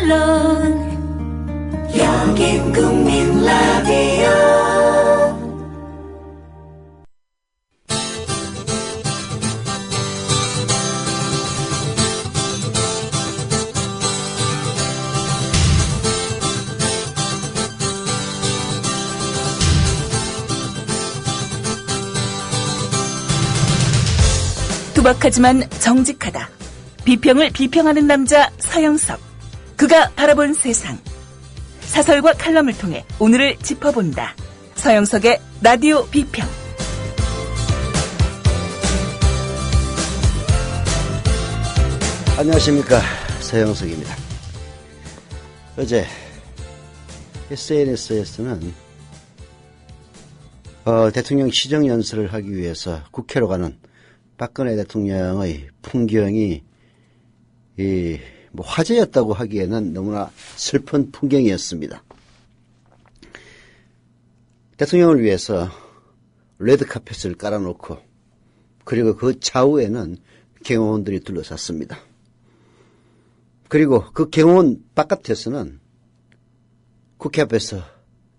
물론 여긴 국민 라디오. 투박하지만 정직하다. 비평을 비평하는 남자 서영석. 그가 바라본 세상. 사설과 칼럼을 통해 오늘을 짚어본다. 서영석의 라디오 비평. 안녕하십니까, 서영석입니다. 어제 SNS에서는 대통령 시정연설을 하기 위해서 국회로 가는 박근혜 대통령의 풍경이 화제였다고 하기에는 너무나 슬픈 풍경이었습니다. 대통령을 위해서 레드카펫을 깔아놓고 그리고 그 좌우에는 경호원들이 둘러쌌습니다. 그리고 그 경호원 바깥에서는 국회 앞에서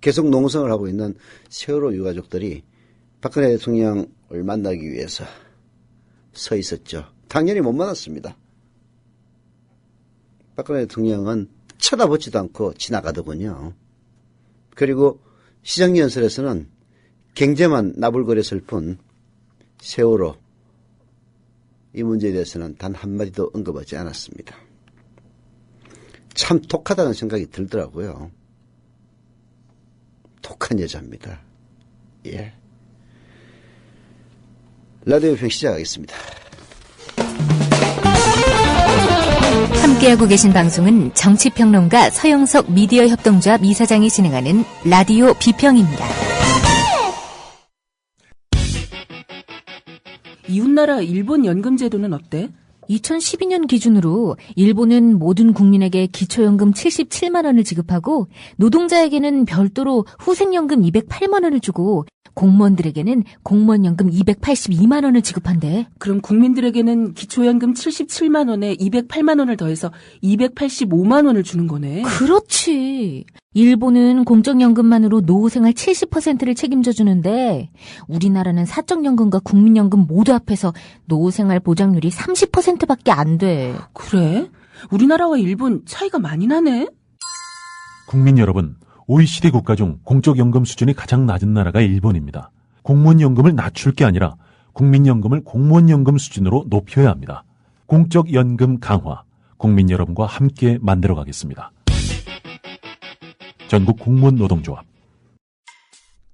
계속 농성을 하고 있는 세월호 유가족들이 박근혜 대통령을 만나기 위해서 서 있었죠. 당연히 못 만났습니다. 박근혜 대통령은 쳐다보지도 않고 지나가더군요. 그리고 시정연설에서는 경제만 나불거렸을 뿐 세월호 이 문제에 대해서는 단 한마디도 언급하지 않았습니다. 참 독하다는 생각이 들더라고요. 독한 여자입니다. 예. 라디오 평 시작하겠습니다. 함께하고 계신 방송은 정치평론가 서영석 미디어협동조합 이사장이 진행하는 라디오 비평입니다. 이웃나라 일본 연금제도는 어때? 2012년 기준으로 일본은 모든 국민에게 기초연금 77만 원을 지급하고 노동자에게는 별도로 후생연금 208만 원을 주고 공무원들에게는 공무원연금 282만 원을 지급한대. 그럼 국민들에게는 기초연금 77만 원에 208만 원을 더해서 285만 원을 주는 거네. 그렇지. 일본은 공적연금만으로 노후생활 70%를 책임져 주는데 우리나라는 사적연금과 국민연금 모두 합해서 노후생활 보장률이 30%밖에 안 돼. 그래? 우리나라와 일본 차이가 많이 나네? 국민 여러분, OECD 국가 중 공적연금 수준이 가장 낮은 나라가 일본입니다. 공무원연금을 낮출 게 아니라 국민연금을 공무원연금 수준으로 높여야 합니다. 공적연금 강화, 국민 여러분과 함께 만들어가겠습니다. 전국 공무원 노동조합.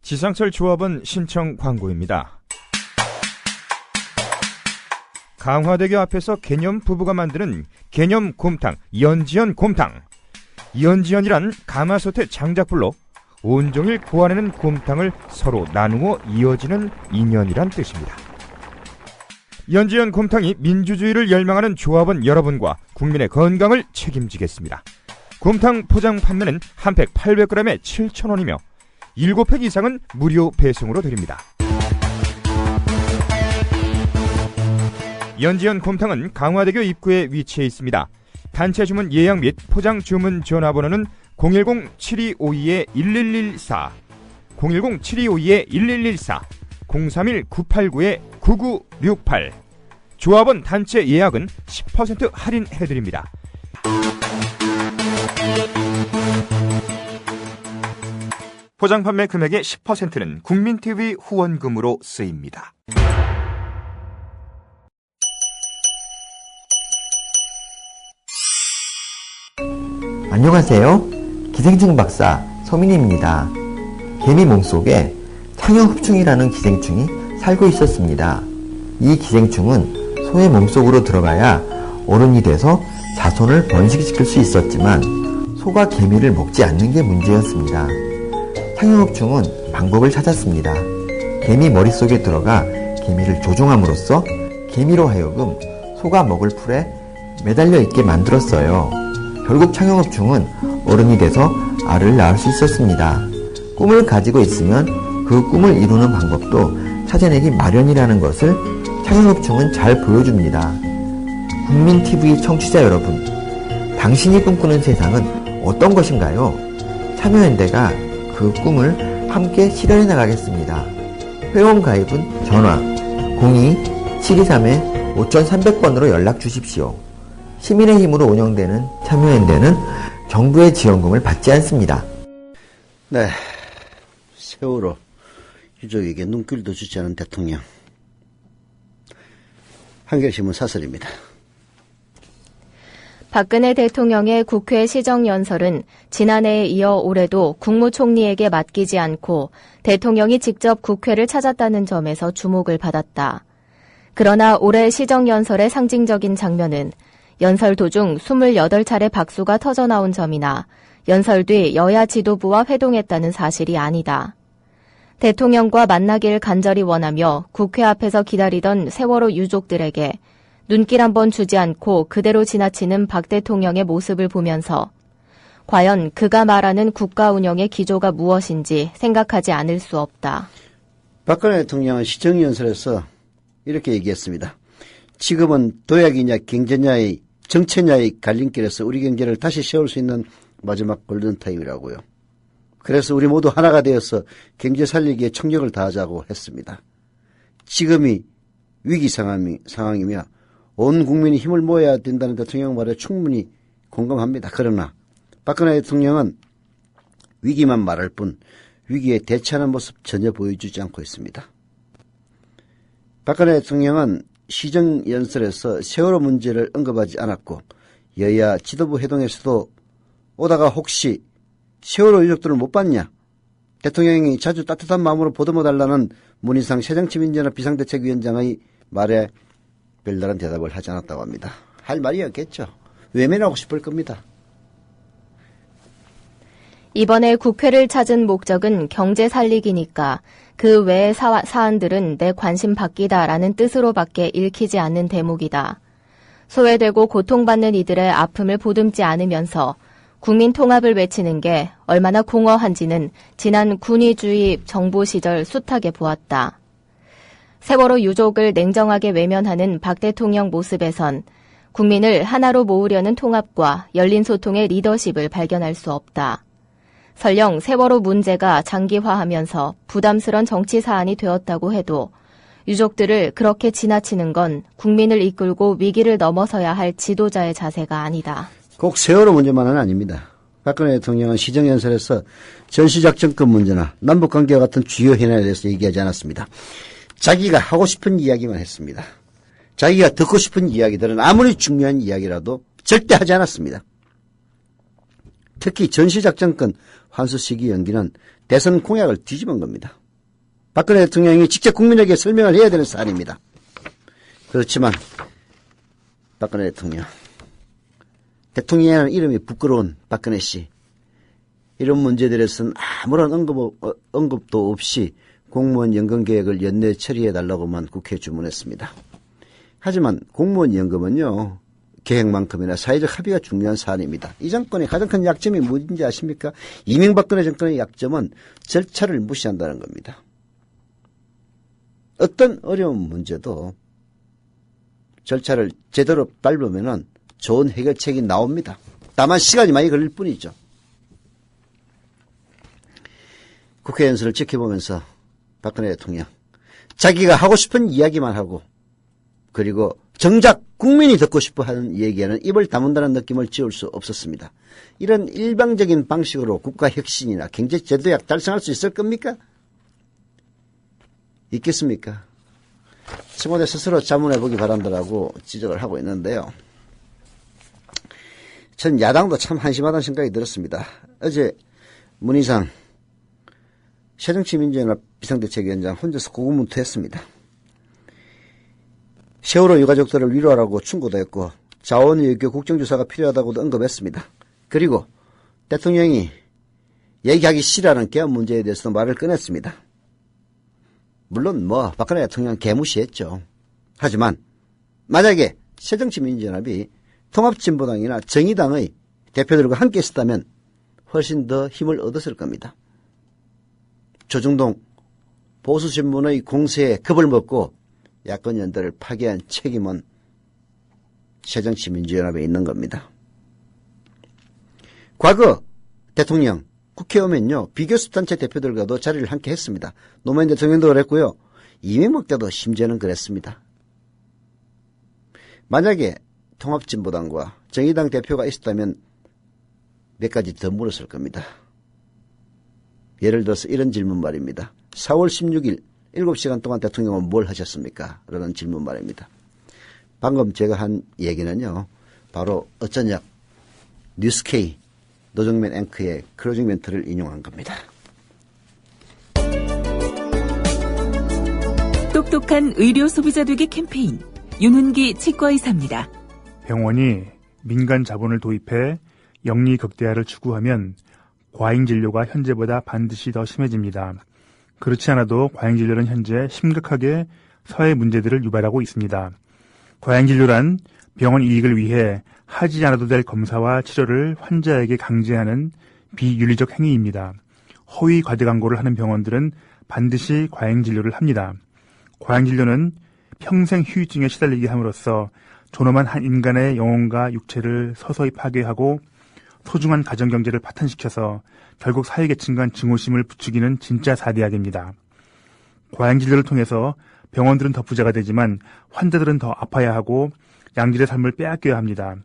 지상철 조합원 신청 광고입니다. 강화대교 앞에서 개념 부부가 만드는 개념 곰탕, 연지연 곰탕. 연지연이란 가마솥의 장작불로 온종일 구워내는 곰탕을 서로 나누어 이어지는 인연이란 뜻입니다. 연지연 곰탕이 민주주의를 열망하는 조합원 여러분과 국민의 건강을 책임지겠습니다. 곰탕 포장 판매는 한 팩 800g에 7,000원이며 7팩 이상은 무료 배송으로 드립니다. 연지연 곰탕은 강화대교 입구에 위치해 있습니다. 단체 주문 예약 및 포장 주문 전화번호는 010-7252-1114, 010-7252-1114, 031-989-9968. 조합원 단체 예약은 10% 할인해드립니다. 포장 판매 금액의 10%는 국민TV 후원금으로 쓰입니다. 안녕하세요. 기생충 박사 서민입니다. 개미 몸속에 창형흡충이라는 기생충이 살고 있었습니다. 이 기생충은 소의 몸속으로 들어가야 어른이 돼서 자손을 번식시킬 수 있었지만 소가 개미를 먹지 않는 게 문제였습니다. 창형흡충은 방법을 찾았습니다. 개미 머릿속에 들어가 개미를 조종함으로써 개미로 하여금 소가 먹을 풀에 매달려 있게 만들었어요. 결국 창형흡충은 어른이 돼서 알을 낳을 수 있었습니다. 꿈을 가지고 있으면 그 꿈을 이루는 방법도 찾아내기 마련이라는 것을 창형흡충은 잘 보여줍니다. 국민TV 청취자 여러분, 당신이 꿈꾸는 세상은 어떤 것인가요? 참여연대가 그 꿈을 함께 실현해 나가겠습니다. 회원 가입은 전화 02-723-5300번으로 연락 주십시오. 시민의 힘으로 운영되는 참여연대는 정부의 지원금을 받지 않습니다. 네, 세월호 유족에게 눈길도 주지 않은 대통령. 한겨레신문 사설입니다. 박근혜 대통령의 국회 시정연설은 지난해에 이어 올해도 국무총리에게 맡기지 않고 대통령이 직접 국회를 찾았다는 점에서 주목을 받았다. 그러나 올해 시정연설의 상징적인 장면은 연설 도중 28차례 박수가 터져나온 점이나 연설 뒤 여야 지도부와 회동했다는 사실이 아니다. 대통령과 만나길 간절히 원하며 국회 앞에서 기다리던 세월호 유족들에게 눈길 한번 주지 않고 그대로 지나치는 박 대통령의 모습을 보면서 과연 그가 말하는 국가 운영의 기조가 무엇인지 생각하지 않을 수 없다. 박근혜 대통령은 시정연설에서 이렇게 얘기했습니다. 지금은 도약이냐 경제냐의 정체냐의 갈림길에서 우리 경제를 다시 세울 수 있는 마지막 골든타임이라고요. 그래서 우리 모두 하나가 되어서 경제 살리기에 총력을 다하자고 했습니다. 지금이 위기 상황이며 온 국민이 힘을 모아야 된다는 대통령 말에 충분히 공감합니다. 그러나 박근혜 대통령은 위기만 말할 뿐 위기에 대처하는 모습 전혀 보여주지 않고 있습니다. 박근혜 대통령은 시정연설에서 세월호 문제를 언급하지 않았고 여야 지도부 회동에서도 오다가 혹시 세월호 유족들을 못 봤냐? 대통령이 자주 따뜻한 마음으로 보듬어달라는 문희상 새정치민주연합 비상대책위원장의 말에 별다른 대답을 하지 않았다고 합니다. 할 말이었겠죠. 외면하고 싶을 겁니다. 이번에 국회를 찾은 목적은 경제 살리기니까 그 외의 사안들은 내 관심 받기다라는 뜻으로밖에 읽히지 않는 대목이다. 소외되고 고통받는 이들의 아픔을 보듬지 않으면서 국민 통합을 외치는 게 얼마나 공허한지는 지난 군의주의 정부 시절 숱하게 보았다. 세월호 유족을 냉정하게 외면하는 박 대통령 모습에선 국민을 하나로 모으려는 통합과 열린 소통의 리더십을 발견할 수 없다. 설령 세월호 문제가 장기화하면서 부담스런 정치 사안이 되었다고 해도 유족들을 그렇게 지나치는 건 국민을 이끌고 위기를 넘어서야 할 지도자의 자세가 아니다. 꼭 세월호 문제만은 아닙니다. 박근혜 대통령은 시정연설에서 전시작전권 문제나 남북관계와 같은 주요 현안에 대해서 얘기하지 않았습니다. 자기가 하고 싶은 이야기만 했습니다. 자기가 듣고 싶은 이야기들은 아무리 중요한 이야기라도 절대 하지 않았습니다. 특히 전시작전권 환수 시기 연기는 대선 공약을 뒤집은 겁니다. 박근혜 대통령이 직접 국민에게 설명을 해야 되는 사안입니다. 그렇지만 박근혜 대통령이라는 이름이 부끄러운 박근혜 씨, 이런 문제들에서는 아무런 언급도 없이 공무원 연금 계획을 연내 처리해달라고만 국회에 주문했습니다. 하지만 공무원 연금은요, 계획만큼이나 사회적 합의가 중요한 사안입니다. 이 정권의 가장 큰 약점이 무엇인지 아십니까? 이명박근혜 정권의 약점은 절차를 무시한다는 겁니다. 어떤 어려운 문제도 절차를 제대로 밟으면은 좋은 해결책이 나옵니다. 다만 시간이 많이 걸릴 뿐이죠. 국회 연설을 지켜보면서 박근혜 대통령, 자기가 하고 싶은 이야기만 하고, 그리고 정작 국민이 듣고 싶어하는 얘기에는 입을 다문다는 느낌을 지울 수 없었습니다. 이런 일방적인 방식으로 국가 혁신이나 경제 제도약 달성할 수 있을 겁니까? 있겠습니까? 청와대 스스로 자문해보기 바란다라고 지적을 하고 있는데요. 전 야당도 참 한심하다는 생각이 들었습니다. 어제 문희상 새정치민주연합 비상대책위원장 혼자서 고군분투했습니다. 세월호 유가족들을 위로하라고 충고도 했고 자원외교 국정조사가 필요하다고도 언급했습니다. 그리고 대통령이 얘기하기 싫어하는 개헌 문제에 대해서도 말을 꺼냈습니다. 물론 박근혜 대통령 개무시했죠. 하지만 만약에 새정치민주연합이 통합진보당이나 정의당의 대표들과 함께 했었다면 훨씬 더 힘을 얻었을 겁니다. 조중동 보수신문의 공세에 겁을 먹고 야권 연대를 파괴한 책임은 새정치민주연합에 있는 겁니다. 과거 대통령, 국회에 오면요, 비교섭단체 대표들과도 자리를 함께 했습니다. 노무현 대통령도 그랬고요. 이명박 때도 심지어는 그랬습니다. 만약에 통합진보당과 정의당 대표가 있었다면 몇 가지 더 물었을 겁니다. 예를 들어서 이런 질문 말입니다. 4월 16일 7시간 동안 대통령은 뭘 하셨습니까? 라는 질문 말입니다. 방금 제가 한 얘기는요, 바로 어쩌냐 뉴스K 노정면 앵커의 클로징 멘트를 인용한 겁니다. 똑똑한 의료 소비자 되기 캠페인 윤훈기 치과의사입니다. 병원이 민간 자본을 도입해 영리 극대화를 추구하면 과잉 진료가 현재보다 반드시 더 심해집니다. 그렇지 않아도 과잉 진료는 현재 심각하게 사회 문제들을 유발하고 있습니다. 과잉 진료란 병원 이익을 위해 하지 않아도 될 검사와 치료를 환자에게 강제하는 비윤리적 행위입니다. 허위 과대 광고를 하는 병원들은 반드시 과잉 진료를 합니다. 과잉 진료는 평생 후유증에 시달리게 함으로써 존엄한 한 인간의 영혼과 육체를 서서히 파괴하고 소중한 가정경제를 파탄시켜서 결국 사회계층 간 증오심을 부추기는 진짜 사대악입니다. 과잉 진료를 통해서 병원들은 더 부자가 되지만 환자들은 더 아파야 하고 양질의 삶을 빼앗겨야 합니다.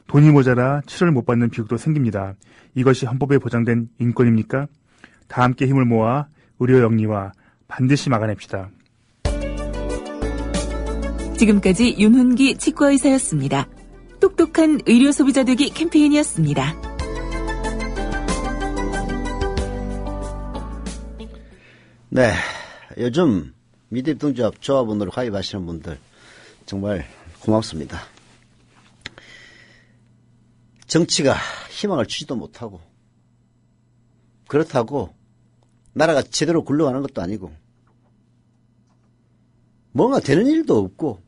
돈이 모자라 치료를 못 받는 비극도 생깁니다. 이것이 헌법에 보장된 인권입니까? 다 함께 힘을 모아 의료 영리화 반드시 막아냅시다. 지금까지 윤훈기 치과의사였습니다. 똑똑한 의료 소비자 되기 캠페인이었습니다. 네, 요즘 미래입동조합 조합원으로 가입하시는 분들 정말 고맙습니다. 정치가 희망을 주지도 못하고 그렇다고 나라가 제대로 굴러가는 것도 아니고 뭔가 되는 일도 없고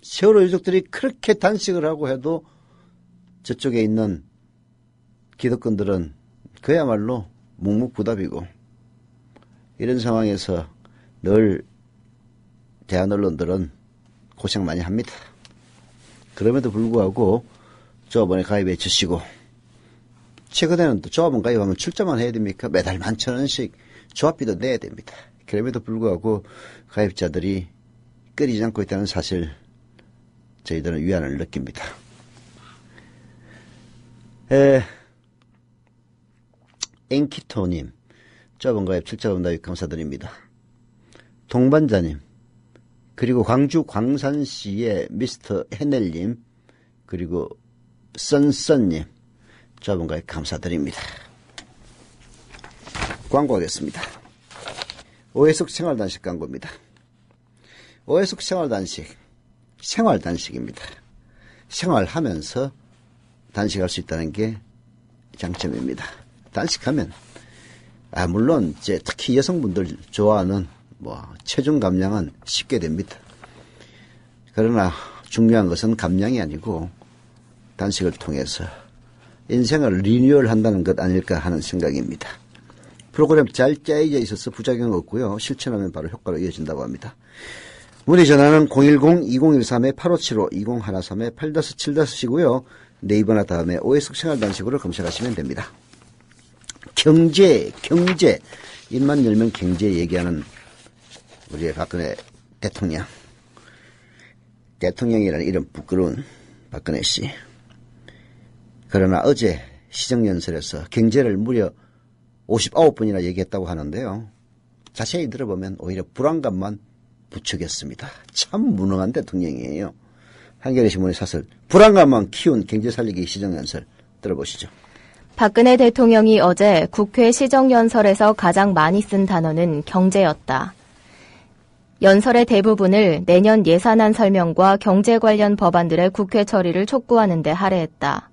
세월호 유족들이 그렇게 단식을 하고 해도 저쪽에 있는 기득권들은 그야말로 묵묵부답이고 이런 상황에서 늘 대한 언론들은 고생 많이 합니다. 그럼에도 불구하고 조합원에 가입해 주시고 최근에는 또 조합원 가입하면 출자만 해야 됩니까? 매달 11,000원씩 조합비도 내야 됩니다. 그럼에도 불구하고 가입자들이 끊이지 않고 있다는 사실 저희들은 위안을 느낍니다. 앵키토님 조합원 가입 출자원 가입 감사드립니다. 동반자님 그리고 광주 광산시의 미스터 헤넬님 그리고 썬썬님 조합원 가입 감사드립니다. 광고하겠습니다. 오해숙 생활단식 광고입니다. 오해숙 생활단식 생활단식입니다. 생활하면서 단식할 수 있다는 게 장점입니다. 단식하면 물론 이제 특히 여성분들 좋아하는 체중 감량은 쉽게 됩니다. 그러나 중요한 것은 감량이 아니고 단식을 통해서 인생을 리뉴얼 한다는 것 아닐까 하는 생각입니다. 프로그램 잘 짜여져 있어서 부작용 없고요. 실천하면 바로 효과로 이어진다고 합니다. 문의 전화는 010-2013-8575, 2013-8-7-이고요. 네이버나 다음에 오해숙 생활단식으로 검색하시면 됩니다. 경제, 입만 열면 경제 얘기하는 우리의 박근혜 대통령. 대통령이라는 이름 부끄러운 박근혜 씨. 그러나 어제 시정연설에서 경제를 무려 59번이나 얘기했다고 하는데요. 자세히 들어보면 오히려 불안감만 부추겼습니다. 참 무능한 대통령이에요. 한겨레신문의 사설 불안감만 키운 경제 살리기 시정연설 들어보시죠. 박근혜 대통령이 어제 국회 시정연설에서 가장 많이 쓴 단어는 경제였다. 연설의 대부분을 내년 예산안 설명과 경제 관련 법안들의 국회 처리를 촉구하는 데 할애했다.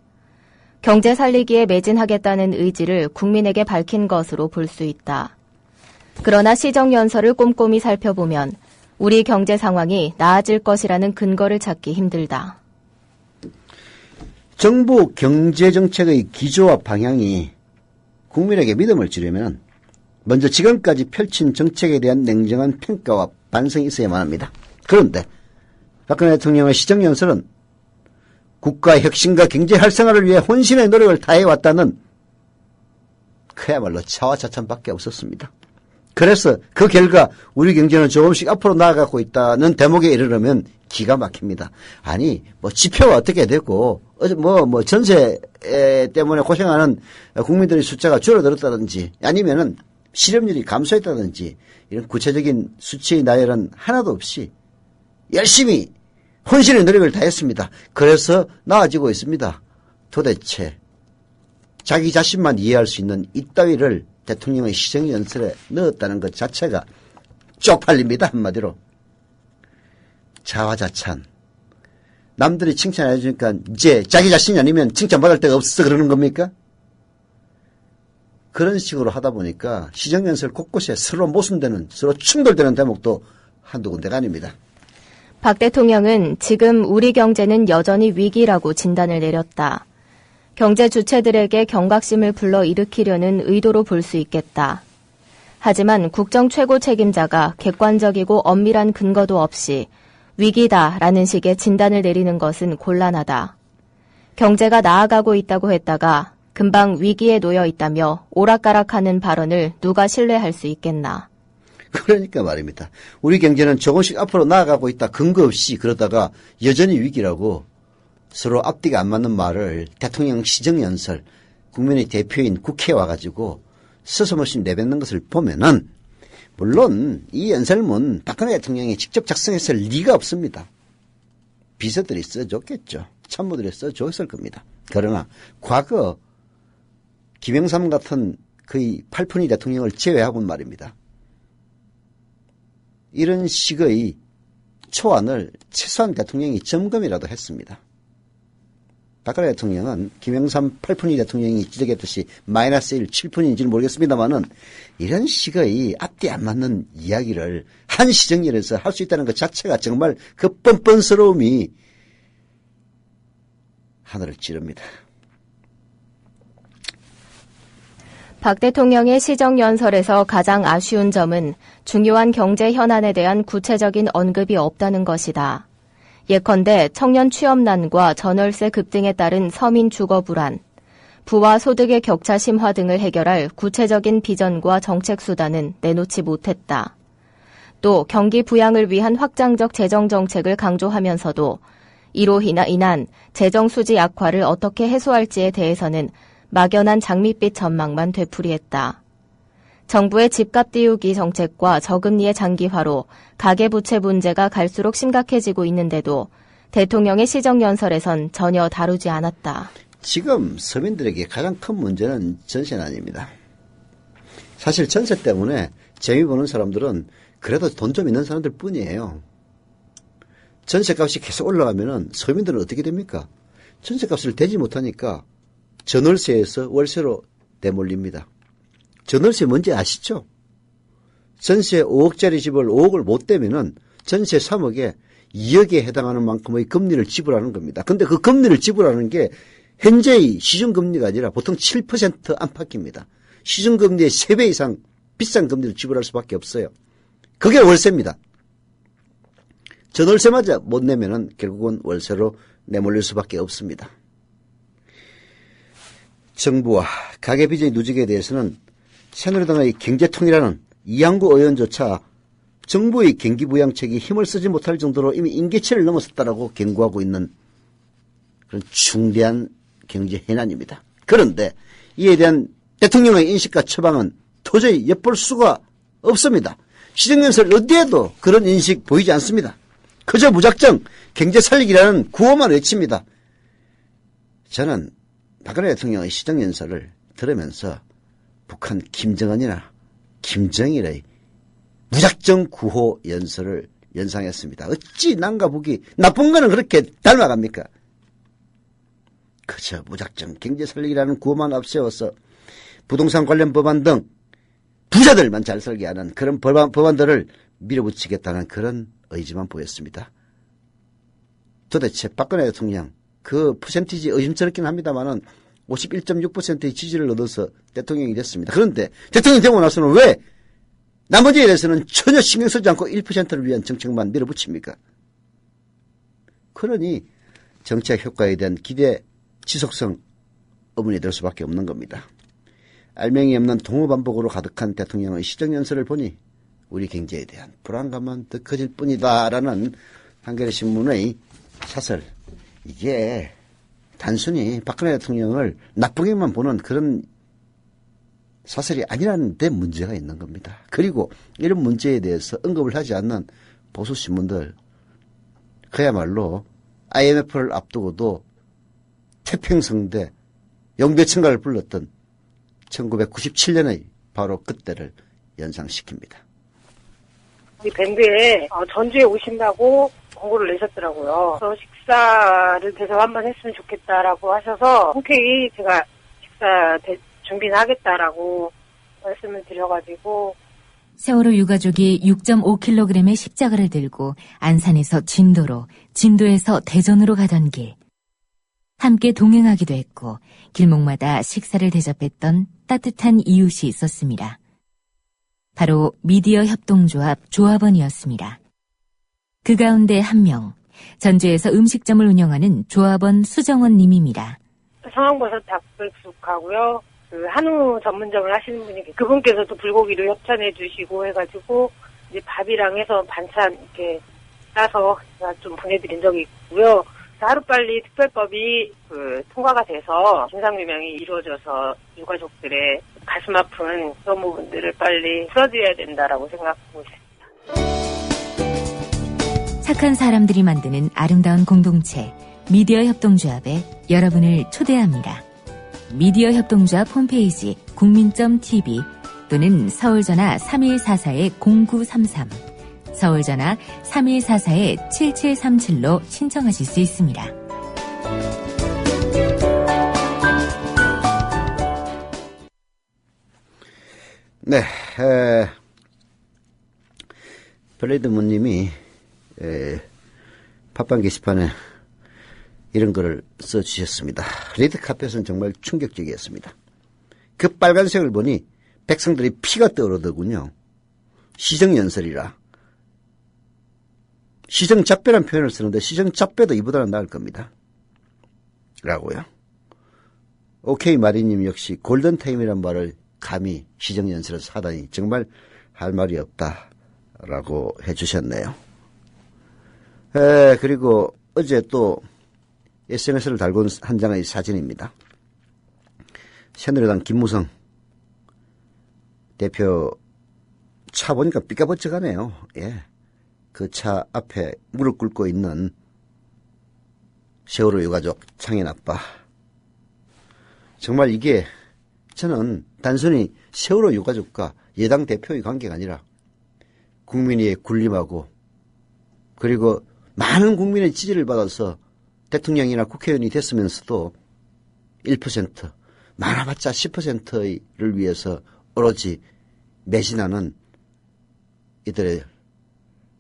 경제 살리기에 매진하겠다는 의지를 국민에게 밝힌 것으로 볼 수 있다. 그러나 시정연설을 꼼꼼히 살펴보면 우리 경제 상황이 나아질 것이라는 근거를 찾기 힘들다. 정부 경제정책의 기조와 방향이 국민에게 믿음을 주려면 먼저 지금까지 펼친 정책에 대한 냉정한 평가와 반성이 있어야만 합니다. 그런데 박근혜 대통령의 시정연설은 국가 혁신과 경제 활성화를 위해 혼신의 노력을 다해왔다는 그야말로 차와차찬밖에 없었습니다. 그래서 그 결과 우리 경제는 조금씩 앞으로 나아가고 있다는 대목에 이르려면 기가 막힙니다. 아니 지표가 어떻게 되고 전세 때문에 고생하는 국민들의 숫자가 줄어들었다든지 아니면은 실업률이 감소했다든지 이런 구체적인 수치의 나열은 하나도 없이 열심히 혼신의 노력을 다했습니다. 그래서 나아지고 있습니다. 도대체 자기 자신만 이해할 수 있는 이따위를 대통령의 시정연설에 넣었다는 것 자체가 쪽팔립니다. 한마디로. 자화자찬. 남들이 칭찬해 주니까 이제 자기 자신이 아니면 칭찬받을 데가 없어서 그러는 겁니까? 그런 식으로 하다 보니까 시정연설 곳곳에 서로 모순되는, 서로 충돌되는 대목도 한두 군데가 아닙니다. 박 대통령은 지금 우리 경제는 여전히 위기라고 진단을 내렸다. 경제 주체들에게 경각심을 불러일으키려는 의도로 볼 수 있겠다. 하지만 국정 최고 책임자가 객관적이고 엄밀한 근거도 없이 위기다라는 식의 진단을 내리는 것은 곤란하다. 경제가 나아가고 있다고 했다가 금방 위기에 놓여 있다며 오락가락하는 발언을 누가 신뢰할 수 있겠나. 그러니까 말입니다. 우리 경제는 조금씩 앞으로 나아가고 있다 근거 없이 그러다가 여전히 위기라고 서로 앞뒤가 안 맞는 말을 대통령 시정연설, 국민의 대표인 국회에 와가지고 서슴없이 내뱉는 것을 보면은 물론 이 연설문 박근혜 대통령이 직접 작성했을 리가 없습니다. 비서들이 써줬겠죠. 참모들이 써줬을 겁니다. 그러나 과거 김영삼 같은 거의 팔푼이 대통령을 제외하고는 말입니다. 이런 식의 초안을 최소한 대통령이 점검이라도 했습니다. 박근혜 대통령은 김영삼 8푼이 대통령이 지적했듯이 마이너스 1, 7푼인지는 모르겠습니다만은 이런 식의 앞뒤 안 맞는 이야기를 한 시정연에서 할 수 있다는 것 자체가 정말 그 뻔뻔스러움이 하늘을 찌릅니다. 박 대통령의 시정연설에서 가장 아쉬운 점은 중요한 경제 현안에 대한 구체적인 언급이 없다는 것이다. 예컨대 청년 취업난과 전월세 급등에 따른 서민 주거 불안, 부와 소득의 격차 심화 등을 해결할 구체적인 비전과 정책 수단은 내놓지 못했다. 또 경기 부양을 위한 확장적 재정 정책을 강조하면서도 이로 인한 재정 수지 악화를 어떻게 해소할지에 대해서는 막연한 장밋빛 전망만 되풀이했다. 정부의 집값 띄우기 정책과 저금리의 장기화로 가계부채 문제가 갈수록 심각해지고 있는데도 대통령의 시정연설에선 전혀 다루지 않았다. 지금 서민들에게 가장 큰 문제는 전세는 아닙니다. 사실 전세 때문에 재미 보는 사람들은 그래도 돈 좀 있는 사람들 뿐이에요. 전세값이 계속 올라가면은 서민들은 어떻게 됩니까? 전세값을 대지 못하니까 전월세에서 월세로 내몰립니다. 전월세 뭔지 아시죠? 전세 5억짜리 집을 5억을 못 대면은 전세 3억에 2억에 해당하는 만큼의 금리를 지불하는 겁니다. 근데 그 금리를 지불하는 게 현재의 시중금리가 아니라 보통 7% 안팎입니다. 시중금리의 3배 이상 비싼 금리를 지불할 수밖에 없어요. 그게 월세입니다. 전월세마저 못 내면은 결국은 월세로 내몰릴 수밖에 없습니다. 정부와 가계비전의 누적에 대해서는 새누리당의 경제통이라는 이양구 의원조차 정부의 경기부양책이 힘을 쓰지 못할 정도로 이미 임계치를 넘어섰다라고 경고하고 있는 그런 중대한 경제 해난입니다. 그런데 이에 대한 대통령의 인식과 처방은 도저히 엿볼 수가 없습니다. 시정연설 어디에도 그런 인식 보이지 않습니다. 그저 무작정 경제 살리기라는 구호만 외칩니다. 저는 박근혜 대통령의 시정연설을 들으면서 북한 김정은이나 김정일의 무작정 구호 연설을 연상했습니다. 어찌 남과 북이 나쁜 거는 그렇게 닮아갑니까? 그저 무작정 경제 살리기라는 구호만 앞세워서 부동산 관련 법안 등 부자들만 잘 살게 하는 그런 법안들을 밀어붙이겠다는 그런 의지만 보였습니다. 도대체 박근혜 대통령 그 퍼센티지 의심스럽긴 합니다만은 51.6%의 지지를 얻어서 대통령이 됐습니다. 그런데 대통령이 되고 나서는 왜 나머지에 대해서는 전혀 신경 쓰지 않고 1%를 위한 정책만 밀어붙입니까? 그러니 정책 효과에 대한 기대 지속성 의문이 들 수밖에 없는 겁니다. 알맹이 없는 동어반복으로 가득한 대통령의 시정연설을 보니 우리 경제에 대한 불안감만 더 커질 뿐이다라는 한겨레 신문의 사설. 이게 단순히 박근혜 대통령을 나쁘게만 보는 그런 사설이 아니라는 데 문제가 있는 겁니다. 그리고 이런 문제에 대해서 언급을 하지 않는 보수 신문들, 그야말로 IMF를 앞두고도 태평성대 용배천가를 불렀던 1997년의 바로 그때를 연상시킵니다. 이 밴드에 전주에 오신다고 공고를 내셨더라고요. 그래서 식사를 대접 한번 했으면 좋겠다라고 하셔서 흔쾌히 제가 식사 준비는 하겠다라고 말씀을 드려가지고 세월호 유가족이 6.5kg의 십자가를 들고 안산에서 진도로, 진도에서 대전으로 가던 길. 함께 동행하기도 했고 길목마다 식사를 대접했던 따뜻한 이웃이 있었습니다. 바로 미디어 협동조합 조합원이었습니다. 그 가운데 한 명, 전주에서 음식점을 운영하는 조합원 수정원 님입니다. 상황버섯 닭백숙하고요. 그 한우 전문점을 하시는 분이 그분께서도 불고기를 협찬해 주시고 해가지고 이제 밥이랑 해서 반찬 이렇게 싸서 제가 좀 보내드린 적이 있고요. 하루빨리 특별법이 통과가 돼서 진상규명이 이루어져서 유가족들의 가슴 아픈 그런 부분들을 빨리 풀어드려야 된다라고 생각하고 있습니다. 착한 사람들이 만드는 아름다운 공동체 미디어 협동조합에 여러분을 초대합니다. 미디어 협동조합 홈페이지 국민.tv 또는 서울전화 3144-0933 서울전화 3144-7737로 신청하실 수 있습니다. 네, 블레이드문님이 팟빵 게시판에 이런 글을 써주셨습니다. 레드카펫은 정말 충격적이었습니다. 그 빨간색을 보니 백성들이 피가 떠오르더군요. 시정연설이라. 시정잡배란 표현을 쓰는데 시정잡배도 이보다는 나을 겁니다. 라고요. 오케이 마리님 역시 골든타임이란 말을 감히 시정연설에서 하다니 정말 할 말이 없다라고 해주셨네요. 그리고 어제 또 SNS를 달고 온 한 장의 사진입니다. 새누리당 김무성 대표 차 보니까 삐까번쩍하네요. 예. 그 차 앞에 무릎 꿇고 있는 세월호 유가족 창현 아빠. 정말 이게 저는 단순히 세월호 유가족과 여당 대표의 관계가 아니라 국민의 군림하고 그리고 많은 국민의 지지를 받아서 대통령이나 국회의원이 됐으면서도 1%, 많아봤자 10%를 위해서 오로지 매진하는 이들의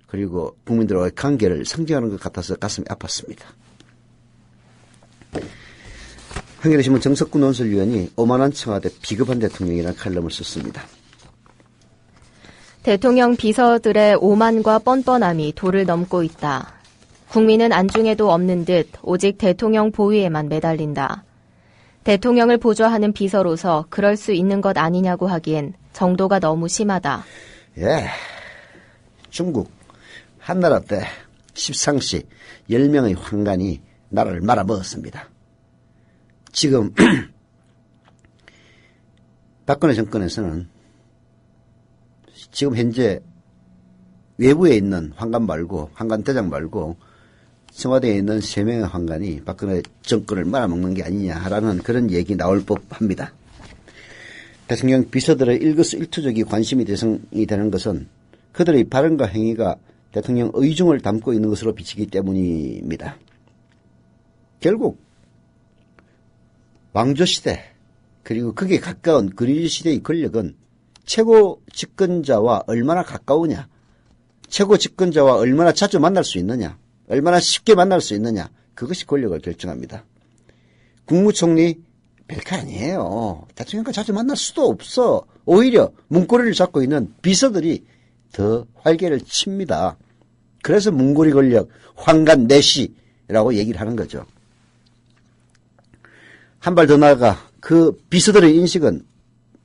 그리고 국민들과의 관계를 상징하는 것 같아서 가슴이 아팠습니다. 한겨레신문 정석군 논설위원이 오만한 청와대 비겁한 대통령이라는 칼럼을 썼습니다. 대통령 비서들의 오만과 뻔뻔함이 도를 넘고 있다. 국민은 안중에도 없는 듯 오직 대통령 보위에만 매달린다. 대통령을 보좌하는 비서로서 그럴 수 있는 것 아니냐고 하기엔 정도가 너무 심하다. 예, 중국 한나라 때 십상시 10명의 황관이 나라를 말아먹었습니다. 지금 박근혜 정권에서는 지금 현재 외부에 있는 황관 말고 황관대장 말고 청와대에 있는 3명의 황관이 박근혜 정권을 말아먹는 게 아니냐라는 그런 얘기 나올 법합니다. 대통령 비서들의 일거수일투족이 관심이 대상이 되는 것은 그들의 발언과 행위가 대통령 의중을 담고 있는 것으로 비치기 때문입니다. 결국 왕조시대 그리고 그게 가까운 그리시대의 권력은 최고 집권자와 얼마나 가까우냐, 최고 집권자와 얼마나 자주 만날 수 있느냐, 얼마나 쉽게 만날 수 있느냐, 그것이 권력을 결정합니다. 국무총리 별거 아니에요. 대통령과 자주 만날 수도 없어. 오히려 문고리를 잡고 있는 비서들이 더 활개를 칩니다. 그래서 문고리 권력, 황관 내시, 라고 얘기를 하는 거죠. 한 발 더 나아가 그 비서들의 인식은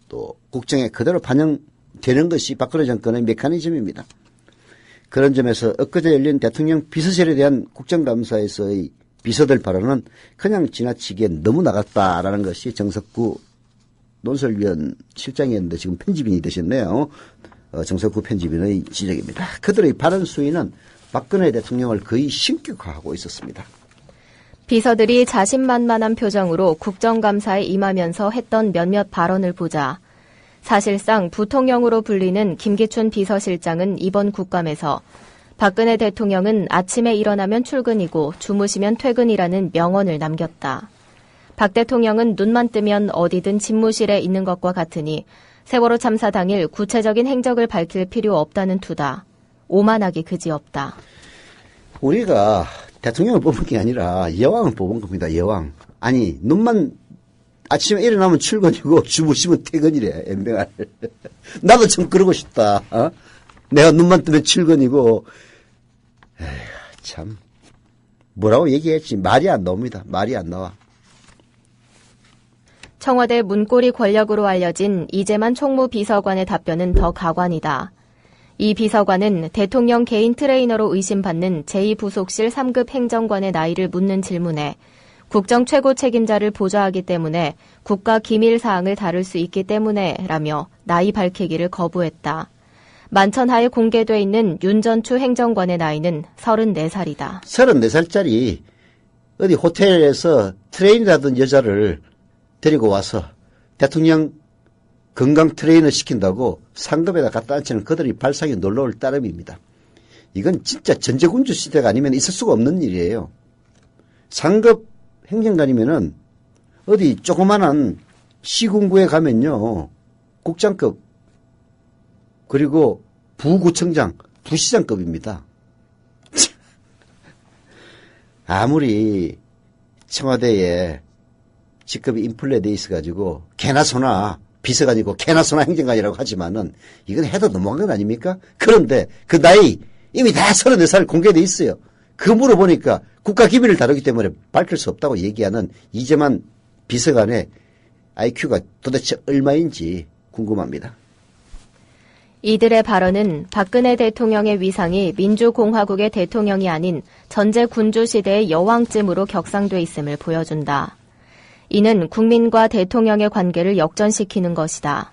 또 국정에 그대로 반영되는 것이 박근혜 정권의 메커니즘입니다. 그런 점에서 엊그제 열린 대통령 비서실에 대한 국정감사에서의 비서들 발언은 그냥 지나치게 너무 나갔다라는 것이 정석구 논설위원 실장이었는데 지금 편집인이 되셨네요. 정석구 편집인의 지적입니다. 그들의 발언 수위는 박근혜 대통령을 거의 신격화하고 있었습니다. 비서들이 자신만만한 표정으로 국정감사에 임하면서 했던 몇몇 발언을 보자 사실상 부통령으로 불리는 김기춘 비서실장은 이번 국감에서 박근혜 대통령은 아침에 일어나면 출근이고 주무시면 퇴근이라는 명언을 남겼다. 박 대통령은 눈만 뜨면 어디든 집무실에 있는 것과 같으니 세월호 참사 당일 구체적인 행적을 밝힐 필요 없다는 투다. 오만하기 그지없다. 우리가 대통령을 뽑은 게 아니라 여왕을 뽑은 겁니다. 여왕. 아니 눈만 아침에 일어나면 출근이고 주무시면 퇴근이래. 엠뱅알. 나도 좀 그러고 싶다. 내가 눈만 뜨면 출근이고. 에휴, 참 뭐라고 얘기했지. 말이 안 나옵니다. 말이 안 나와. 청와대 문고리 권력으로 알려진 이재만 총무비서관의 답변은 더 가관이다. 이 비서관은 대통령 개인 트레이너로 의심받는 제2부속실 3급 행정관의 나이를 묻는 질문에 국정 최고 책임자를 보좌하기 때문에 국가 기밀 사항을 다룰 수 있기 때문에 라며 나이 밝히기를 거부했다. 만천하에 공개돼 있는 윤 전추 행정관의 나이는 34살이다. 34살짜리 어디 호텔에서 트레이너라던 여자를 데리고 와서 대통령 건강 트레이너 시킨다고 상급에다 갖다 앉히는 그들이 발상이 놀라울 따름입니다. 이건 진짜 전제군주 시대가 아니면 있을 수가 없는 일이에요. 상급 행정관이면은 어디 조그만한 시군구에 가면요. 국장급 그리고 부구청장, 부시장급입니다. 아무리 청와대에 직급이 인플레돼 있어가지고 개나 소나 비서관이고 개나 소나 행정관이라고 하지만은 이건 해도 너무한 건 아닙니까? 그런데 그 나이 이미 다 34살 공개돼 있어요. 그 물어보니까 국가 기밀을 다루기 때문에 밝힐 수 없다고 얘기하는 이재만 비서관의 IQ가 도대체 얼마인지 궁금합니다. 이들의 발언은 박근혜 대통령의 위상이 민주공화국의 대통령이 아닌 전제군주시대의 여왕쯤으로 격상돼 있음을 보여준다. 이는 국민과 대통령의 관계를 역전시키는 것이다.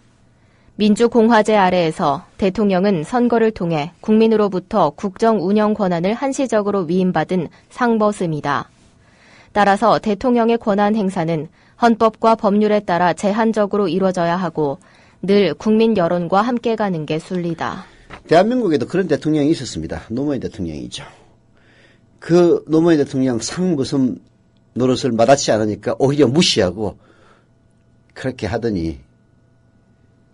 민주공화제 아래에서 대통령은 선거를 통해 국민으로부터 국정 운영 권한을 한시적으로 위임받은 상버슴이다. 따라서 대통령의 권한 행사는 헌법과 법률에 따라 제한적으로 이루어져야 하고 늘 국민 여론과 함께 가는 게 순리다. 대한민국에도 그런 대통령이 있었습니다. 노무현 대통령이죠. 그 노무현 대통령 상부슴 노릇을 마다치 않으니까 오히려 무시하고 그렇게 하더니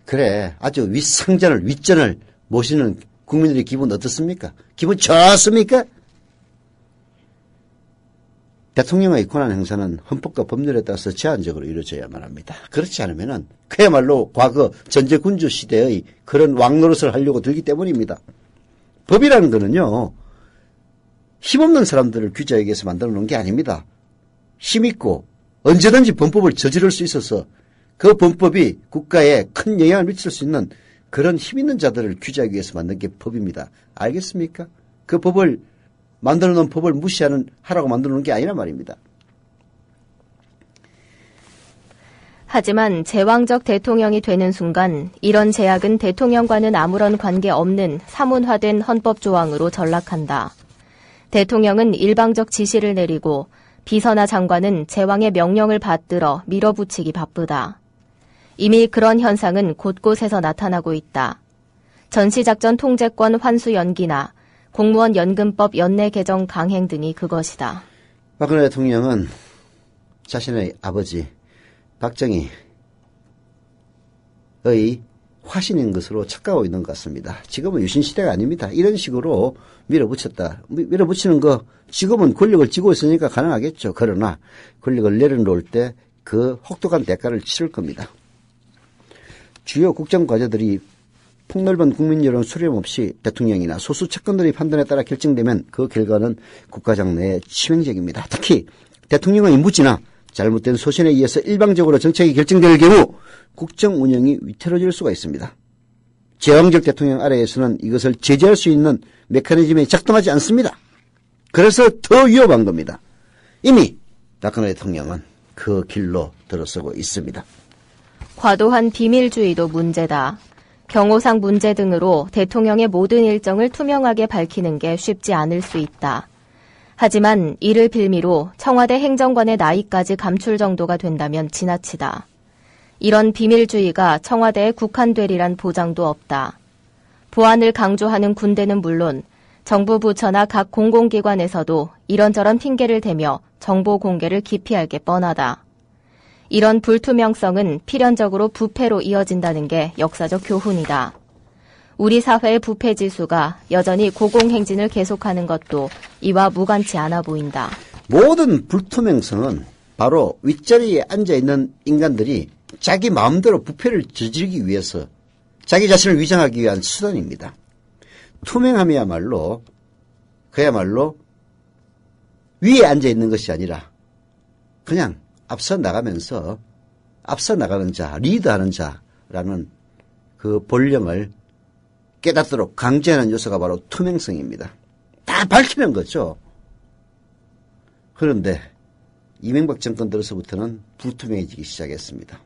그래 아주 윗전을 모시는 국민들의 기분 어떻습니까? 기분 좋습니까? 대통령의 권한 행사는 헌법과 법률에 따라서 제한적으로 이루어져야만 합니다. 그렇지 않으면은 그야말로 과거 전제군주 시대의 그런 왕노릇을 하려고 들기 때문입니다. 법이라는 거는요. 힘없는 사람들을 규제하기 위해서 만들어 놓은 게 아닙니다. 힘있고 언제든지 범법을 저지를 수 있어서 그 범법이 국가에 큰 영향을 미칠 수 있는 그런 힘있는 자들을 규제하기 위해서 만든 게 법입니다. 알겠습니까? 그 법을 만들어 놓은 법을 하라고 만들어 놓은 게 아니란 말입니다. 하지만 제왕적 대통령이 되는 순간 이런 제약은 대통령과는 아무런 관계없는 사문화된 헌법 조항으로 전락한다. 대통령은 일방적 지시를 내리고 비서나 장관은 제왕의 명령을 받들어 밀어붙이기 바쁘다. 이미 그런 현상은 곳곳에서 나타나고 있다. 전시작전 통제권 환수 연기나 공무원 연금법 연내 개정 강행 등이 그것이다. 박근혜 대통령은 자신의 아버지 박정희의 화신인 것으로 착각하고 있는 것 같습니다. 지금은 유신시대가 아닙니다. 이런 식으로 밀어붙이는 거 지금은 권력을 쥐고 있으니까 가능하겠죠. 그러나 권력을 내려놓을 때 그 혹독한 대가를 치를 겁니다. 주요 국정과제들이 폭넓은 국민 여론 수렴 없이 대통령이나 소수 측근들의 판단에 따라 결정되면 그 결과는 국가장 내에 치명적입니다. 특히 대통령의 무지나 잘못된 소신에 의해서 일방적으로 정책이 결정될 경우 국정 운영이 위태로워질 수가 있습니다. 제왕적 대통령 아래에서는 이것을 제재할 수 있는 메커니즘이 작동하지 않습니다. 그래서 더 위험한 겁니다. 이미 박근혜 대통령은 그 길로 들어서고 있습니다. 과도한 비밀주의도 문제다. 경호상 문제 등으로 대통령의 모든 일정을 투명하게 밝히는 게 쉽지 않을 수 있다. 하지만 이를 빌미로 청와대 행정관의 나이까지 감출 정도가 된다면 지나치다. 이런 비밀주의가 청와대에 국한되리란 보장도 없다. 보안을 강조하는 군대는 물론 정부 부처나 각 공공기관에서도 이런저런 핑계를 대며 정보 공개를 기피할 게 뻔하다. 이런 불투명성은 필연적으로 부패로 이어진다는 게 역사적 교훈이다. 우리 사회의 부패 지수가 여전히 고공행진을 계속하는 것도 이와 무관치 않아 보인다. 모든 불투명성은 바로 윗자리에 앉아있는 인간들이 자기 마음대로 부패를 저지르기 위해서 자기 자신을 위장하기 위한 수단입니다. 투명함이야말로 그야말로 위에 앉아있는 것이 아니라 그냥 앞서 나가면서 앞서 나가는 자, 리드하는 자라는 그 본령을 깨닫도록 강제하는 요소가 바로 투명성입니다. 다 밝히는 거죠. 그런데 이명박 정권 들어서부터는 불투명해지기 시작했습니다.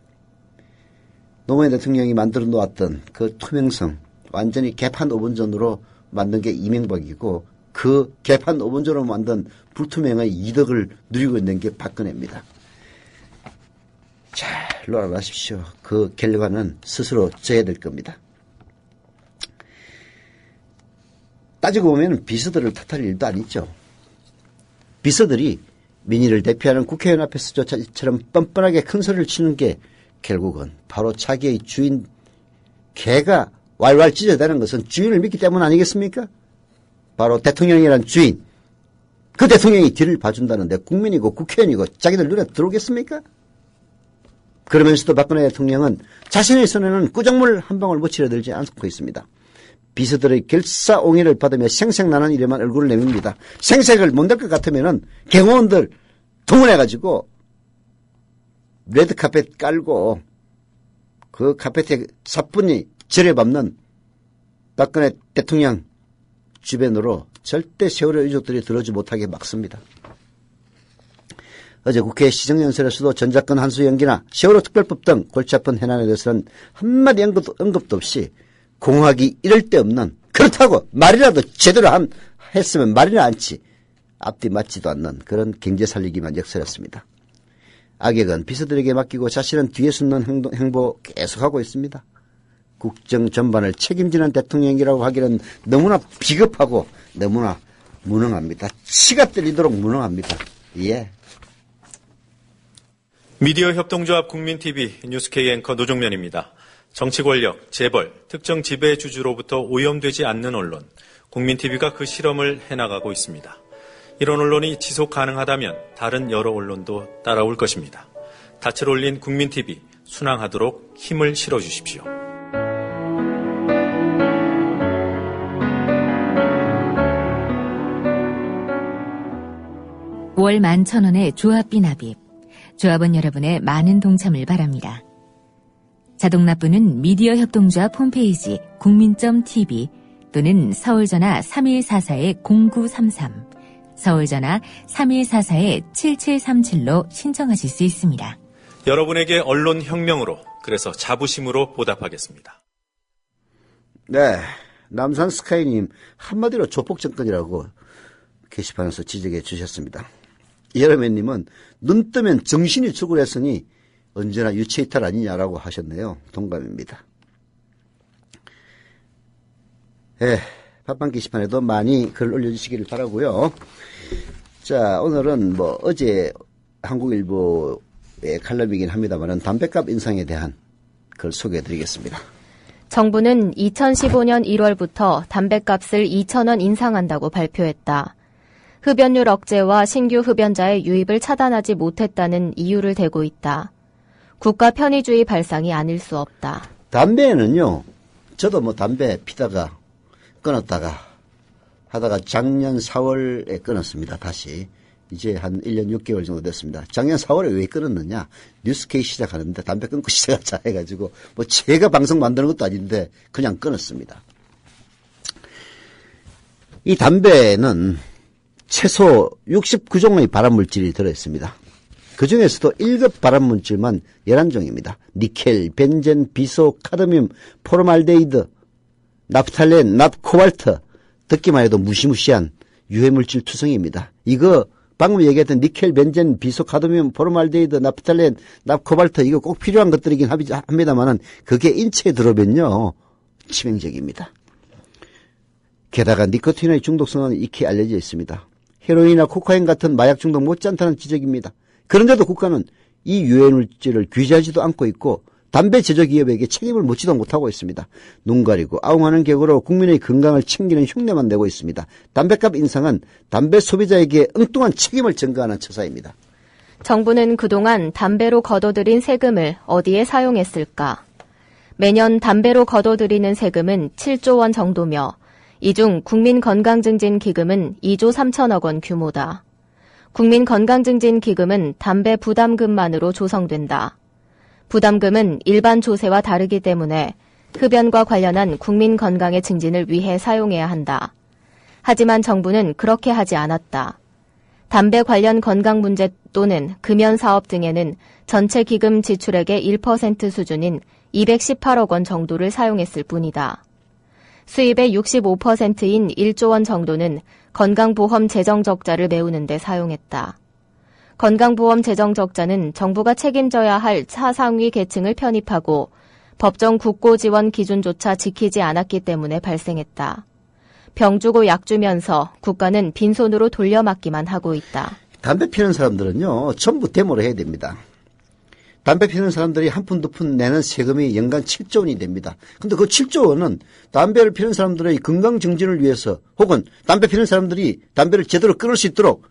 노무현 대통령이 만들어 놓았던 그 투명성, 완전히 개판 5분 전으로 만든 게 이명박이고 그 개판 5분 전으로 만든 불투명의 이득을 누리고 있는 게 박근혜입니다. 잘 놀아나십시오. 그 결과는 스스로 져야 될 겁니다. 따지고 보면 비서들을 탓할 일도 아니죠. 비서들이 민의를 대표하는 국회의원 앞에서조차 이처럼 뻔뻔하게 큰 소리를 치는 게 결국은 바로 자기의 주인 개가 왈왈 찢어대는 것은 주인을 믿기 때문 아니겠습니까? 바로 대통령이라는 주인, 그 대통령이 뒤를 봐준다는데 국민이고 국회의원이고 자기들 눈에 들어오겠습니까? 그러면서도 박근혜 대통령은 자신의 손에는 꾸정물 한 방울 묻히려 들지 않고 있습니다. 비서들의 결사옹위를 받으며 생색나는 일에만 얼굴을 내밉니다. 생색을 못 낼 것 같으면은 경호원들 동원해가지고 레드카펫 깔고 그 카펫에 사뿐히 절여밟는 박근혜 대통령 주변으로 절대 세월호 유족들이 들어오지 못하게 막습니다. 어제 국회 시정연설에서도 전작권 한수 연기나 세월호 특별법 등 골치 아픈 해난에 대해서는 한마디 언급도 없이 공하기 이럴 데 없는, 그렇다고 말이라도 제대로 했으면 말이나 않지, 앞뒤 맞지도 않는 그런 경제 살리기만 역설했습니다. 악역은 비서들에게 맡기고 자신은 뒤에 숨는 행보 계속하고 있습니다. 국정 전반을 책임지는 대통령이라고 하기는 너무나 비겁하고 너무나 무능합니다. 치가 떨리도록 무능합니다. 예. 미디어 협동조합 국민TV 뉴스K 앵커 노종면입니다. 정치 권력, 재벌, 특정 지배주주로부터 오염되지 않는 언론, 국민TV가 그 실험을 해나가고 있습니다. 이런 언론이 지속 가능하다면 다른 여러 언론도 따라올 것입니다. 닻을 올린 국민TV, 순항하도록 힘을 실어주십시오. 월 11,000원의 조합비 납입. 조합원 여러분의 많은 동참을 바랍니다. 자동납부는 미디어 협동조합 홈페이지 국민.tv 또는 서울전화 3144-0933, 서울전화 3144-7737로 신청하실 수 있습니다. 여러분에게 언론혁명으로, 그래서 자부심으로 보답하겠습니다. 네, 남산 스카이님 한마디로 조폭정권이라고 게시판에서 지적해 주셨습니다. 여름애님은 눈 뜨면 정신이 죽으랬으니 언제나 유체이탈 아니냐라고 하셨네요. 동감입니다. 예, 팟빵 게시판에도 많이 글 올려주시기를 바라고요. 자, 오늘은 어제 한국일보의 칼럼이긴 합니다만은 담뱃값 인상에 대한 글 소개해드리겠습니다. 정부는 2015년 1월부터 담뱃값을 2,000원 인상한다고 발표했다. 흡연율 억제와 신규 흡연자의 유입을 차단하지 못했다는 이유를 대고 있다. 국가 편의주의 발상이 아닐 수 없다. 담배에는요, 저도 뭐 담배 피다가 끊었다가 하다가 작년 4월에 끊었습니다. 다시. 이제 한 1년 6개월 정도 됐습니다. 작년 4월에 왜 끊었느냐? 뉴스케이 시작하는데 담배 끊고 시작하자 해가지고 뭐 제가 방송 만드는 것도 아닌데 그냥 끊었습니다. 이 담배는 최소 69종의 발암물질이 들어있습니다. 그 중에서도 1급 발암물질만 11종입니다. 니켈, 벤젠, 비소, 카드뮴, 포르말데히드, 나프탈렌, 납코발트, 듣기만 해도 무시무시한 유해물질 투성입니다. 이거 방금 얘기했던 니켈, 벤젠, 비소, 카드뮴, 포르말데히드, 나프탈렌, 납코발트 이거 꼭 필요한 것들이긴 합니다만은 그게 인체에 들어오면요 치명적입니다. 게다가 니코틴의 중독성은 익히 알려져 있습니다. 헤로인이나 코카인 같은 마약 중독 못지않다는 지적입니다. 그런데도 국가는 이 유해물질을 규제하지도 않고 있고 담배 제조기업에게 책임을 묻지도 못하고 있습니다. 눈 가리고 아웅하는 격으로 국민의 건강을 챙기는 흉내만 내고 있습니다. 담배값 인상은 담배 소비자에게 엉뚱한 책임을 전가하는 처사입니다. 정부는 그동안 담배로 거둬들인 세금을 어디에 사용했을까? 매년 담배로 거둬들이는 세금은 7조 원 정도며 이 중 국민건강증진기금은 2조 3천억 원 규모다. 국민건강증진기금은 담배 부담금만으로 조성된다. 부담금은 일반 조세와 다르기 때문에 흡연과 관련한 국민 건강의 증진을 위해 사용해야 한다. 하지만 정부는 그렇게 하지 않았다. 담배 관련 건강 문제 또는 금연 사업 등에는 전체 기금 지출액의 1% 수준인 218억 원 정도를 사용했을 뿐이다. 수입의 65%인 1조 원 정도는 건강보험 재정 적자를 메우는 데 사용했다. 건강보험 재정 적자는 정부가 책임져야 할 차상위 계층을 편입하고 법정 국고 지원 기준조차 지키지 않았기 때문에 발생했다. 병 주고 약 주면서 국가는 빈손으로 돌려막기만 하고 있다. 담배 피우는 사람들은요 전부 데모를 해야 됩니다. 담배 피우는 사람들이 한 푼 두 푼 내는 세금이 연간 7조 원이 됩니다. 근데 그 7조 원은 담배를 피우는 사람들의 건강 증진을 위해서 혹은 담배 피우는 사람들이 담배를 제대로 끊을 수 있도록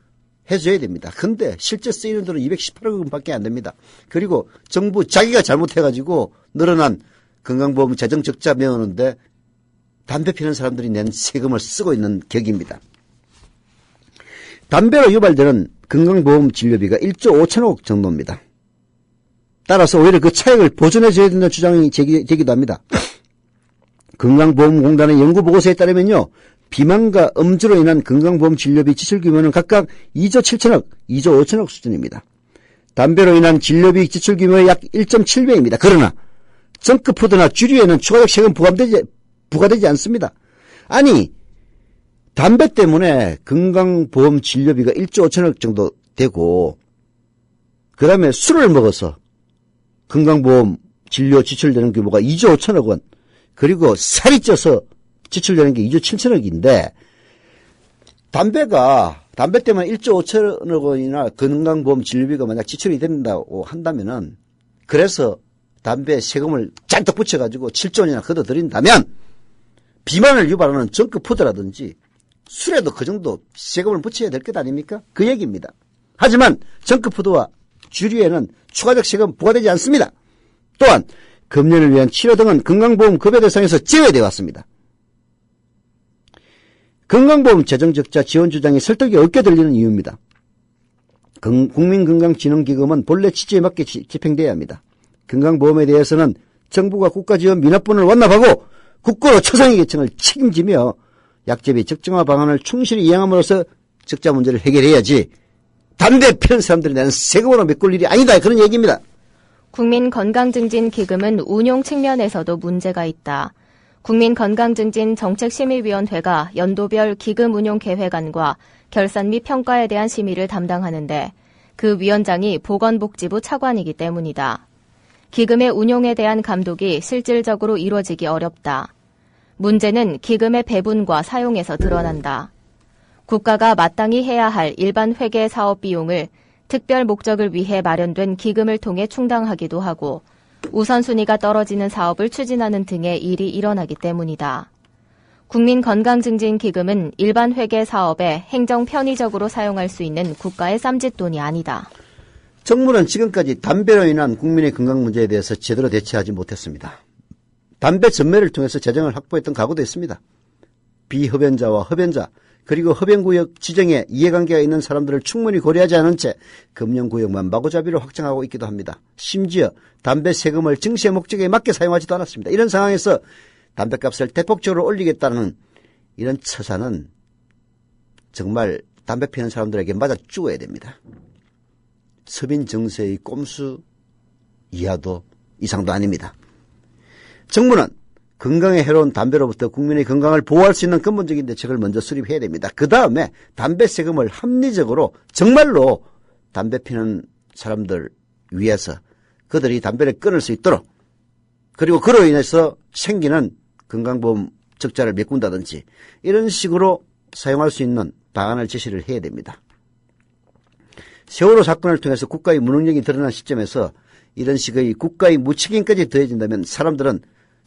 해줘야 됩니다. 근데 실제 쓰이는 돈은 218억 원밖에 안 됩니다. 그리고 정부 자기가 잘못해가지고 늘어난 건강보험 재정 적자 메우는데 담배 피우는 사람들이 낸 세금을 쓰고 있는 격입니다. 담배로 유발되는 건강보험 진료비가 1조 5천억 정도입니다. 따라서 오히려 그 차액을 보존해줘야 된다는 주장이 제기도 합니다. 건강보험공단의 연구보고서에 따르면요. 비만과 음주로 인한 건강보험 진료비 지출 규모는 각각 2조 7천억, 2조 5천억 수준입니다. 담배로 인한 진료비 지출 규모의 약 1.7배입니다. 그러나 정크푸드나 주류에는 추가적 세금 부과되지 않습니다. 아니 담배 때문에 건강보험 진료비가 1조 5천억 정도 되고 그 다음에 술을 먹어서 건강보험 진료 지출되는 규모가 2조 5천억 원 그리고 살이 쪄서 지출되는 게 2조 7천억인데 담배 때문에 1조 5천억 원이나 건강보험 진료비가 만약 지출이 된다고 한다면은 그래서 담배 세금을 잔뜩 붙여가지고 7조 원이나 걷어들인다면 비만을 유발하는 정크푸드라든지 술에도 그 정도 세금을 붙여야 될 것 아닙니까? 그 얘기입니다. 하지만 정크푸드와 주류에는 추가적 세금 부과되지 않습니다. 또한 금연을 위한 치료 등은 건강보험 급여 대상에서 제외되어 왔습니다. 건강보험 재정적자 지원 주장이 설득이 없게 들리는 이유입니다. 국민건강진흥기금은 본래 취지에 맞게 집행돼야 합니다. 건강보험에 대해서는 정부가 국가지원 미납분을 완납하고 국고로 초상위 계층을 책임지며 약제비 적정화 방안을 충실히 이행함으로써 적자 문제를 해결해야지 담배 피우는 사람들이 내는 세금으로 메꿀 일이 아니다 그런 얘기입니다. 국민건강증진기금은 운용 측면에서도 문제가 있다. 국민건강증진정책심의위원회가 연도별 기금 운용 계획안과 결산 및 평가에 대한 심의를 담당하는데 그 위원장이 보건복지부 차관이기 때문이다. 기금의 운용에 대한 감독이 실질적으로 이루어지기 어렵다. 문제는 기금의 배분과 사용에서 드러난다. 국가가 마땅히 해야 할 일반 회계 사업 비용을 특별 목적을 위해 마련된 기금을 통해 충당하기도 하고 우선순위가 떨어지는 사업을 추진하는 등의 일이 일어나기 때문이다. 국민건강증진기금은 일반 회계 사업에 행정 편의적으로 사용할 수 있는 국가의 쌈짓돈이 아니다. 정부는 지금까지 담배로 인한 국민의 건강 문제에 대해서 제대로 대처하지 못했습니다. 담배 전매를 통해서 재정을 확보했던 가구도 있습니다. 비흡연자와 흡연자 그리고 흡연구역 지정에 이해관계가 있는 사람들을 충분히 고려하지 않은 채 금연구역만 마구잡이로 확장하고 있기도 합니다. 심지어 담배 세금을 증세 목적에 맞게 사용하지도 않았습니다. 이런 상황에서 담배값을 대폭적으로 올리겠다는 이런 처사는 정말 담배 피우는 사람들에게 맞아 죽어야 됩니다. 서민 정세의 꼼수 이상도 아닙니다. 정부는 건강에 해로운 담배로부터 국민의 건강을 보호할 수 있는 근본적인 대책을 먼저 수립해야 됩니다. 그 다음에 담배 세금을 합리적으로 정말로 담배 피는 사람들 위해서 그들이 담배를 끊을 수 있도록 그리고 그로 인해서 생기는 건강보험 적자를 메꾼다든지 이런 식으로 사용할 수 있는 방안을 제시를 해야 됩니다. 세월호 사건을 통해서 국가의 무능력이 드러난 시점에서 이런 식의 국가의 무책임까지 더해진다면 사람들은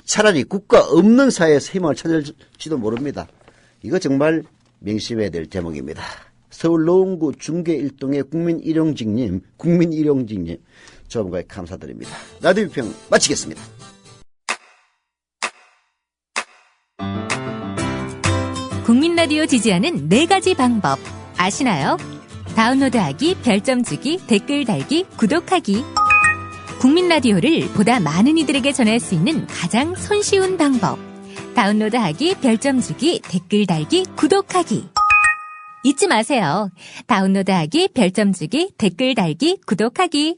차라리 국가 없는 사회에서 희망을 찾을지도 모릅니다. 이거 정말 명심해야 될 제목입니다. 서울 노원구 중계1동의 국민일용직님 조합과에 감사드립니다. 라디오 비평 마치겠습니다. 국민 라디오 지지하는 4가지 방법 아시나요? 다운로드하기, 별점 주기, 댓글 달기, 구독하기. 국민 라디오를 보다 많은 이들에게 전할 수 있는 가장 손쉬운 방법. 다운로드하기, 별점 주기, 댓글 달기, 구독하기. 잊지 마세요. 다운로드하기, 별점 주기, 댓글 달기, 구독하기.